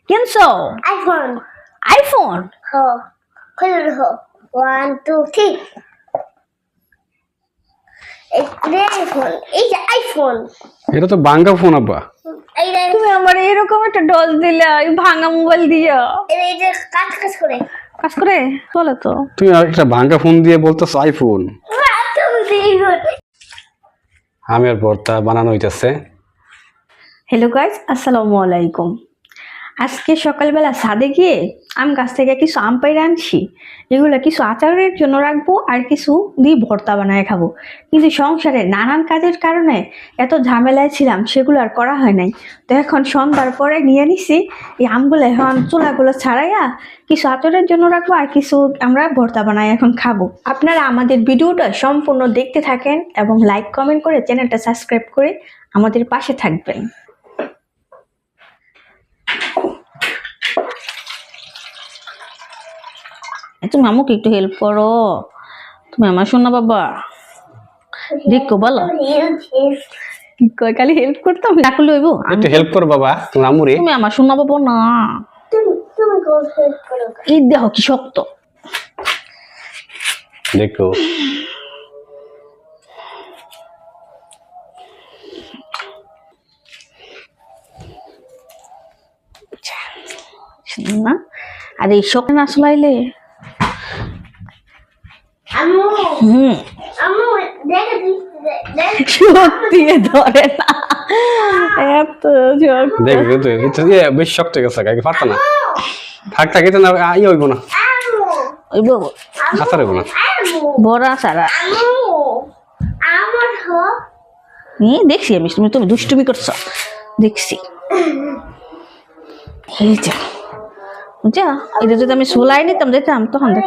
কিনছো iPhone iPhone? হো খুলে দেখো 1 2 3 এই যে আইফোন এটা তো ভাঙ্গা ফোন আব্বা। এই যে তুমি আমার এরকম একটা ডল দিলা, এই ভাঙা মোবাইল দিয়া। এই যে কাজ করে কাজ করে চলে তো। তুমি একটা ভাঙ্গা ফোন দিয়ে বলতেছো আইফোন। আমি আর ভর্তা বানানো হইতাছে। হ্যালো গাইস, আসসালামু আলাইকুম। আজকে সকালবেলা ছাদে গিয়ে আম গাছ থেকে কিছু আম পাইরে আনছি। এগুলো কিছু আচারের জন্য রাখবো আর কিছু দিয়ে ভর্তা বানায় খাবো। কিন্তু সংসারে নানান কাজের কারণে এত ঝামেলায় ছিলাম, সেগুলো আর করা হয় নাই। তো এখন সন্ধ্যার পরে নিয়ে নিছি এই আমগুলো, এখন চুলাগুলো ছাড়াইয়া কিছু আচারের জন্য রাখবো আর কিছু আমরা ভর্তা বানাই এখন খাবো। আপনারা আমাদের ভিডিওটা সম্পূর্ণ দেখতে থাকেন এবং লাইক কমেন্ট করে চ্যানেলটা সাবস্ক্রাইব করে আমাদের পাশে থাকবেন। তুমি আমাকে একটু হেল্প করো, তুমি আমার শোনা বাবা দেখো বলো কি কয়, খালি হেল্প করতাম ডাকলে হইব। একটু হেল্প করো বাবা তুমি আমুরে। তুমি আমার শোনা বাবা না, তুমি কোন হেল্প করো এই দেখো কি শক্ত। দেখো না আর এই শক্ত না চলাইলে আম্মু আম্মু সত্যি ধরে না এত শক্ত। দেখো তো এটা বেশ শক্ত হয়ে গেছে, আগে পারতা না। থাক থাক, এটা না হইব না, হইব আচার হইব না। বড় সারা আমার হো দেখছি আমি, তুমি তুমি দুষ্টুমি করছো দেখছি। এই যা যা, এটা যদি আমি সোলাই নিতাম দিতাম তখন দেখ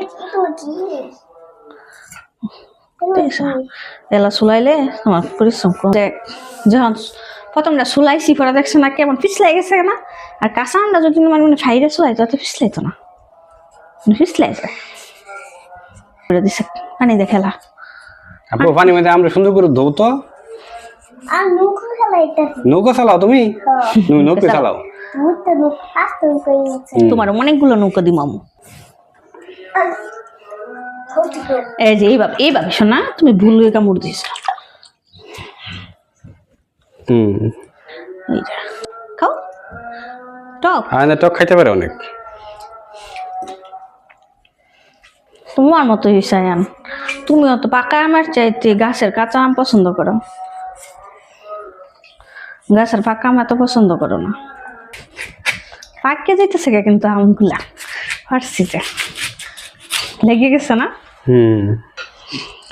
এলা সুলাইলে আমার পরিশ্রম কম। দেখ যখন প্রথমটা সুলাইছি পরে দেখছে না কেমন পিছলাই গেছে না। আর কাঁচা আন্ডা যদি মানে ফাইরে সুলাই তো পিছলাইতো না, পিছলাই যায় করে দিছে পানি দেখেলা। আপু পানি মধ্যে আমরা সুন্দর করে ধৌ তো। আর নৌকো খেলাইতেছি নৌকা চালাও তুমি? তুমি নৌকা চালাও। মুতে নৌকো আস্তে কইছে তোমার অনেকগুলো নৌকা দিম আমু। এই যে এইভাবে শোনা, তুমি ভুল হয়ে কামড় দিয়েছ। এই যা খাও টক। না টক খাইতে পারে অনেক। তোমার মতো হিসায়ান, তুমি অত পাকা আমের চাইতে গাছের কাঁচা আম পছন্দ করো, গাছের পাকা আম এত পছন্দ করো না। পাকিয়ে যেতেছে কিন্তু আমগুলা পারছি যে লেগে গেছে না।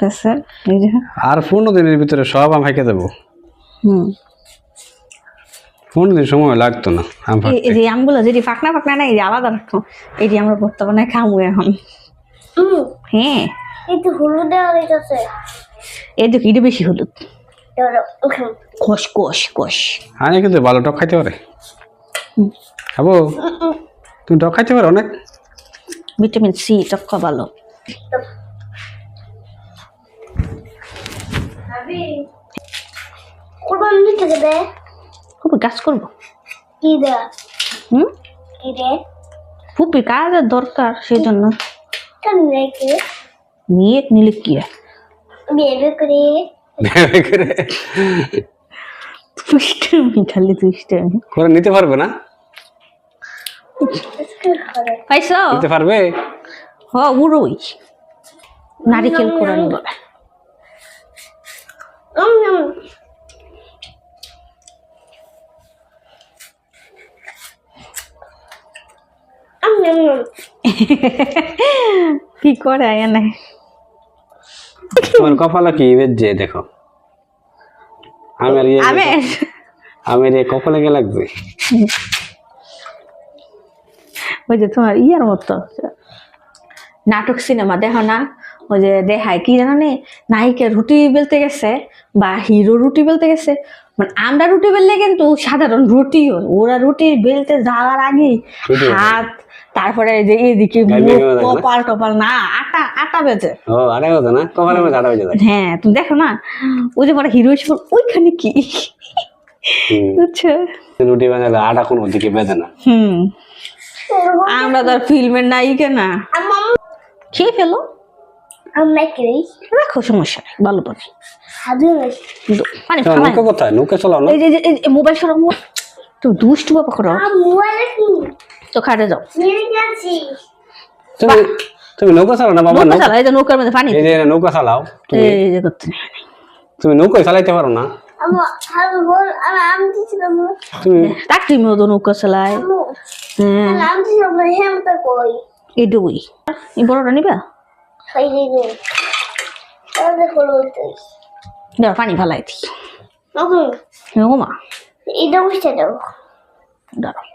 গাছের এই যে আর 15 দিনের ভিতরে সব আম খাইতে দেবো। 15 দিন সময় লাগতো না আম এই যে আমগুলো যেটি ফাঁকনা ফাঁকনা না, এই যে আলাদা রাখতো, এটি আমরা বর্তমানে খামু এখন। হ্যাঁ এই তো হলুদ দেওয়া হইতাছে এই দেখো এটা বেশি হলুদ, কষ কষ কষ। আনে কিন্তু ভালো টক খাইতে পারে। খাবো তুমি টক খাইতে পারো অনেক, ভিটামিন সি টক্কা ভালো। কোরবান দিতে দেবে খুব কাজ করবো। কি দে কি রে খুবই কাজের দরকার, সেই জন্য কেন রেখে নিয়ে নিলে কি বেবে করে দুষ্টামি খালি দুষ্টামি করে নিতে পারবে না? পাইছ নিতে পারবে? হ উড়োই নারিকেল কোরআন বলে। কি করে এনে তোমার কপালে কি বেজে দেখো, আমের কপালে কে লাগবে? ওই যে তোমার ইয়ার মতো নাটক সিনেমা দেখো না, ওই যে দেখায় কি জানো নে, নায়িকা রুটি বেলতে গেছে বা হিরো রুটি বেলতে গেছে, মানে আমরা রুটি বেললে কিন্তু সাধারণ রুটি হয়, ওরা রুটি বেলতে যাওয়ার আগে হাত, তারপরে যে এদিকে কপাল টপাল না আটা আটা বেজে। ও আটা বেজে না, কপালের মধ্যে আটা বেজে যায়। হ্যাঁ তুমি দেখো না, ওই যে পরে হিরো এসে ওইখানে কি বুঝছো? রুটি বানালে আটা কোনো দিকে বেঁধে না। আমরা তো আর ফিল্মের নায়িকা না। খেয়ে ফেলো, আমি কি রাখো, সমস্যা নেই, ভালো পাবে। হাজু কিন্তু পানি তোমার ফালাই নৌকা কোথায়? নৌকা চালাও না? এই যে মোবাইল সরাম, তো দুষ্টু বাবা করো মোবাইল কি তো খাটে যাও। নিয়ে যাচ্ছি তুমি তুমি নৌকা চালাও না বাবা? নৌকা চালাও, এই যে নৌকার মধ্যে পানি, এই যে নৌকা চালাও তুমি। এই যে করতে নেই। তুমি নৌকা চালাইতে পারো না? আমি বল আমি দিছিলাম তুমি তাক তুমি তো নৌকা চালায়। হ্যাঁ, আমি দিছিলাম হেমটা কই এই ডুবই এই বড়টা নিবা, খাই দিই তাহলে হলো তুই দাও পানি ফালাই দি। ওকে মা এটা বুঝতে দাও দাঁড়াও,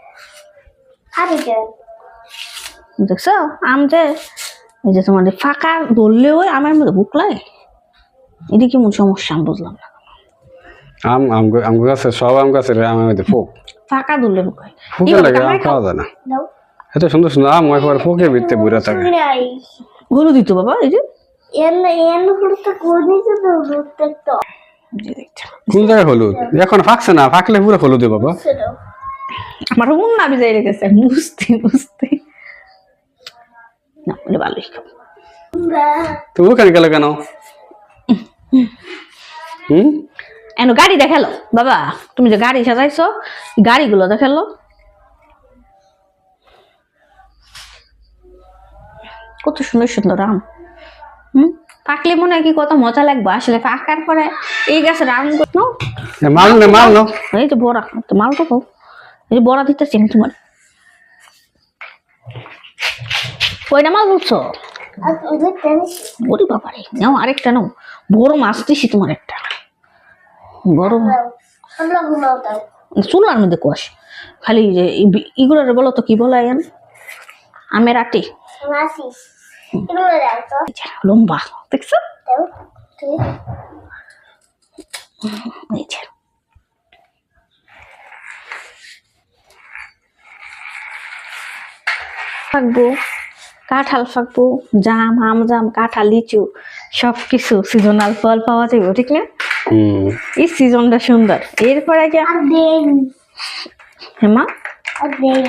হাতে দেন দেখছো আম যে এই যে তোমার ফাঁকা ধরলেও আমার মধ্যে বুক লাগে, এটা কেমন সমস্যা আমি বুঝলাম না। আম গাছে সব আম গাছের আমের মধ্যে পোক। ফাঁকা ধরলে বুক হয়, পোকে লাগে আম খাওয়া যায় না। দাও এত সুন্দর সুন্দর আম একবার পোকে ভিতরে বুড়া থাকে। নাই হলুদ দিত বাবা, এই যে এন করতে কোন দিতে তো তো দেখছো কোন জায়গায় হলুদ? এখন ফাঁকছে না, ফাঁকলে পুরো হলুদে বাবা। সেটা আমার মন না বিজাই রেখেছে বুঝতে বুঝতে না, বলে ভালোই খাবো। তুমি ওখানে গেলে কেন? এন গাড়ি দেখালো বাবা, তুমি যে গাড়ি সাজাইছো গাড়িগুলো দেখালো, কত সুন্দর সুন্দর আম। পাকলে মনে হয় কি কত মজা লাগবে, আসলে পাকার পরে এই গাছের আম মাল নে মাল নাও। এই যে বড়া, তো মাল তো এই যে বড়া দিতেছি আমি তোমার, কয়টা মাল বলছো? আর ওদের টেনিস ওরে বাবারে, নাও আরেকটা নাও, বড় মাছ দিছি তোমার একটা বড়। আমরা ঘুমাও দাও চুলার মধ্যে কোয়াশ খালি যে এগুলোর বলো তো কি বলা এন আমের আটি মাসি এগুলো দাও তো লম্বা, দেখছো? দাও তুই এই যে ফাঁকবো, কাঁঠাল ফাঁকবো, জাম, আম, জাম, কাঁঠাল, লিচু সবকিছু সিজনাল ফল পাওয়া যাবে, ঠিক না? এই সিজনটা সুন্দর। এরপরে কি আর দেন হেমা আর দেন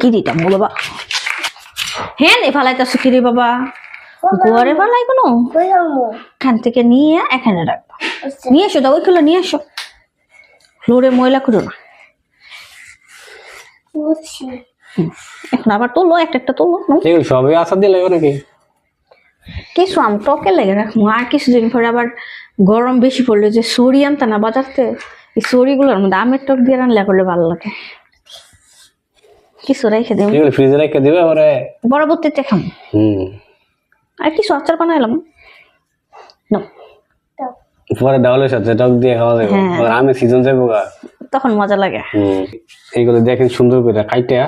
কি দিতাম বাবা? হ্যাঁ নে ফালাইতেছো কি রে বাবা? ঘরে ফালাই কোনো, কই আমু এখান থেকে নিয়ে এখানে রাখবো, নিয়ে এসো, দাও ওইগুলো নিয়ে এসো, ফ্লোরে ময়লা করো না। বুঝছি এখন আবার তোলো, একটা একটা তোলো, নাও। এগুলো সবই আচার দিয়ে লাগবে নাকি? কিছু আম টকে লেগে রাখবো, আর কিছুদিন পরে আবার গরম বেশি পড়লে যে সরি আনতা না বাজারতে, এই সরিগুলোর মধ্যে আমের টক দিয়ে রান্না করলে ভালো লাগে। কিছু রেখে দেব, এগুলো ফ্রিজে রেখে দিবে পরে পরবর্তীতে খাম। আর কিছু আচার বানাইলাম নাও, পরে ডাউলের সাথে টক দিয়ে খাওয়া যাবে। হ্যাঁ। আর আমের সিজন যাবো গা। তখন মজা লাগে। এইগুলো দেখেন সুন্দর করে কাইটা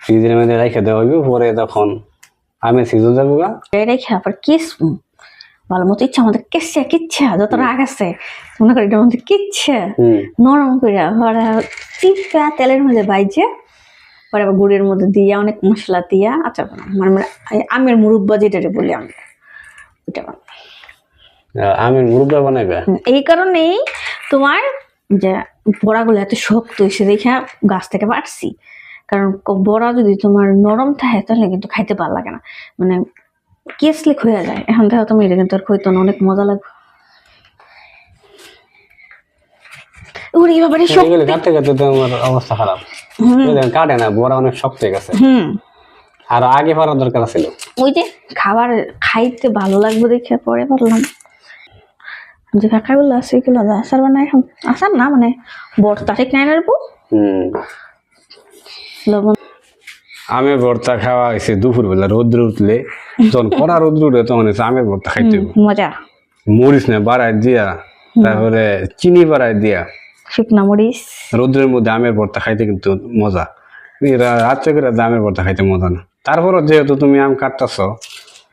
ফ্রিজের মধ্যে রেখে দেওয়া হইবে, পরে তখন আমের সিজন যাবো গা। রেখে আবার কিস ভালো মতো ইচ্ছা আমাদের কিচ্ছা কিচ্ছা যত রাগ আছে মনে করি এটার মধ্যে কিচ্ছা নরম করে পরে চিপা তেলের মধ্যে বাইজে পরে আবার গুড়ের মধ্যে দিয়া অনেক মশলা দিয়া আচ্ছা মানে আমের মুরব্বা যেটা বলি আমি ওইটা বানাই। আমের মুরব্বা বানাইবে? এই কারণেই তোমার যে বড়াগুলো এত শক্ত হয়েছে দেখে গাছ থেকে পারছি, কারণ বড়া যদি তোমার নরম থাকে তাহলে কিন্তু খাইতে ভালো লাগে না, মানে কেসলিক হয়ে যায়। এখন দেখো তুমি এটা কিন্তু আর খাইতো না, অনেক মজা লাগবে। ওরে বাবা রে শক্ত, এগুলো কাটতে কাটতে তো আমার অবস্থা খারাপ। কাটে না, বড়া অনেক শক্ত হয়ে গেছে। আর আগে পারার দরকার ছিল। ওই যে খাবার খাইতে ভালো লাগবে দেখে পরে পারলাম। যে কাকাগুলো আছে এগুলো আচার বানাই, এখন আচার না মানে বর্তা ঠিক নাই নাড়বো লবণ। আমের ভর্তা খাওয়া হয়েছে দুপুর বেলা রোদ্র উঠলে, যখন কড়া রোদ্র উঠে তখন হচ্ছে আমের ভর্তা খাইতে হবে। মজা, মরিচ না বাড়াই দিয়া, তারপরে চিনি বাড়াই দিয়া, শুকনা মরিচ, রোদ্রের মধ্যে আমের ভর্তা খাইতে কিন্তু মজা। রাত্রে করে আমের ভর্তা খাইতে মজা না। তারপরও যেহেতু তুমি আম কাটতেছ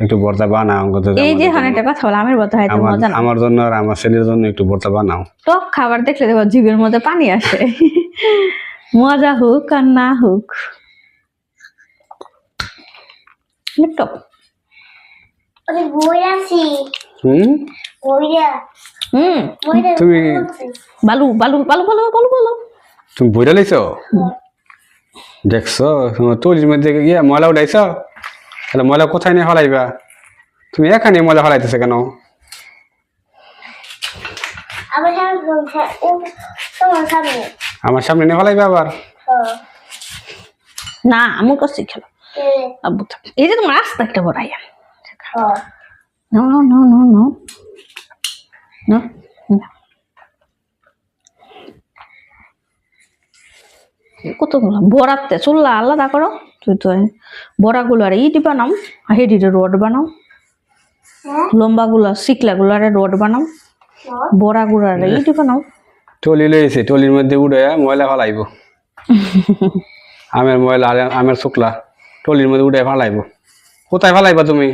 একটু ভর্তা বানাও। এই যে একটা কথা বলে আমের ভর্তা খাইতে মজা না, আমার জন্য আর আমার ছেলের জন্য একটু ভর্তা বানাও। টক খাবার দেখলে দেখো জিভের মধ্যে পানি আসে। মজা হোক আর না হোক টক। আমি বই আছি বইয়া তুমি বালু বালু বালু বালু বালু বালু তুমি বইরা লাইছো দেখছো তোমার টলির মধ্যে গিয়া ময়লা উঠাইছ তাহলে ময়লা কোথায় নিয়ে ফলাইবা তুমি এখানে ময়লা ফলাইতেছো কেন আমার তোমার সামনে আমার সামনে নিয়ে ফলাইবা আবার না আমার কাছে খেলো আব্বু থাক এই যে তোমার আস্তে একটা বড় আয়া no no no no no no কতগুলো বড়াতে চুল্লা আলাদা করো তুই তো বড়াগুলো আর ইট বানাও আর হেডিরে রড বানাও লম্বাগুলো শিকলাগুলো আর রড বানাও বড়াগুলো আর ইট বানাও টলি লইছে টলির মধ্যে উঠে ময়লা ফলাইব আমের ময়লা আমের শুকলা টলির মধ্যে উঠে ফালাইব কোথায় ফালাইবা তুমি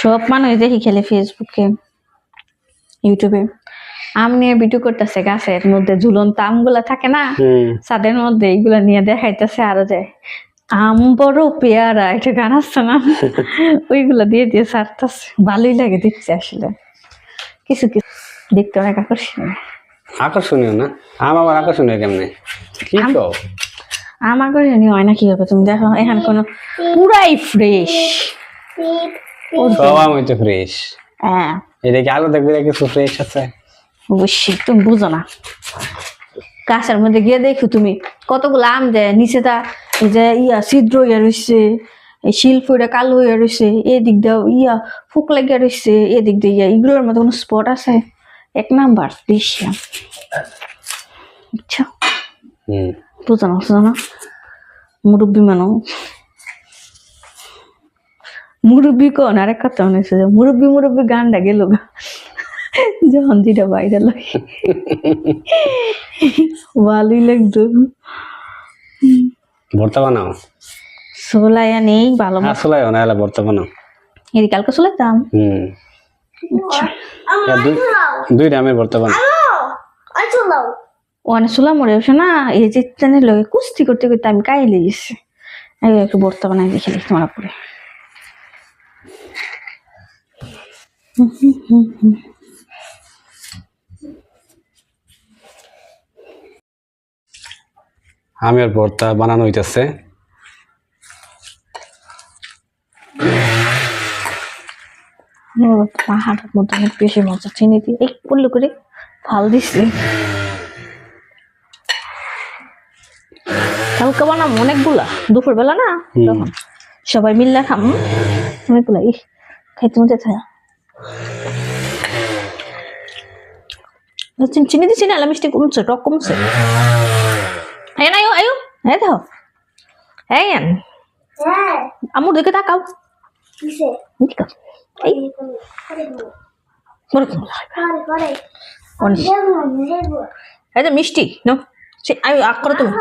সব মানুষ দেখি খেলে ফেসবুকে ইউটিউবে আম নিয়ে ভিডিও করতেছে গাছের মধ্যে ঝুলন্ত আমগুলা থাকে না ছাদের মধ্যে এইগুলা নিয়ে দেখাইতেছে আরো যায় আম বড় পেয়ারা একটা গান আসছে না ওইগুলা দিয়ে দিয়ে ছাড়তেছে ভালোই লাগে দেখতে আসলে কিছু কিছু দেখতে অনেক আকর্ষণীয় আকর্ষণীয় না আম আবার আকর্ষণীয় কেমনে কি কও আম আকর্ষণীয় হয় না কি হবে তুমি দেখো এখানে কোনো পুরাই ফ্রেশ সব আম হইতে ফ্রেশ হ্যাঁ এটা কি আলাদা করে কিছু ফ্রেশ আছে অবশ্যই তুমি বুঝো না গাছের মধ্যে গিয়ে দেখো তুমি কতগুলো আম দেয় নিচে তা এই যে ছিদ্র হইয়া রয়েছে এই শিল্প কালো হইয়া রয়েছে এদিক দিয়ে ফুক লাগিয়া রয়েছে এদিক দিয়ে এগুলোর মধ্যে কোনো স্পট আছে 1 নাম্বার বেশি আম বুঝছো বুঝো না মুরব্বী মানুষ মুরব্বী কোন আরেক কথা মনে হচ্ছে যে মুরব্বী মুরব্বী গানটা গেল যখন যেটা বাইরে লাগে ভালোই লাগতো ভর্তা বানাও সোলাইয়া নেই ভালো হ্যাঁ সোলাই না এলা ভর্তা বানাও এদি কালকে সোলাইতাম দুইটা আমের ভর্তা বানাও ওখানে সোলা মরে বসে না এই যে চ্যানেল লগে কুস্তি করতে করতে আমি কাইলে গেছি একটু ভর্তা বানাই দেখে দেখি তোমার পরে আমের ভর্তা বানানো হইতেছে পাহাড়ের মধ্যে অনেক বেশি মজা চিনি দিয়ে এই করলে করে ভাল দিচ্ছে কালকে বানাম অনেকগুলা দুপুর বেলা না তখন সবাই মিললে খাম অনেকগুলা খাইতে মজা থাকে চিনি দিছি না মিষ্টি কমছে টক কমছে হ্যাঁ আয়ো আয়ো হ্যাঁ দেখো হ্যাঁ আমুর দিকে তাকাও এই মিষ্টি নো আমি আগ করো তুমি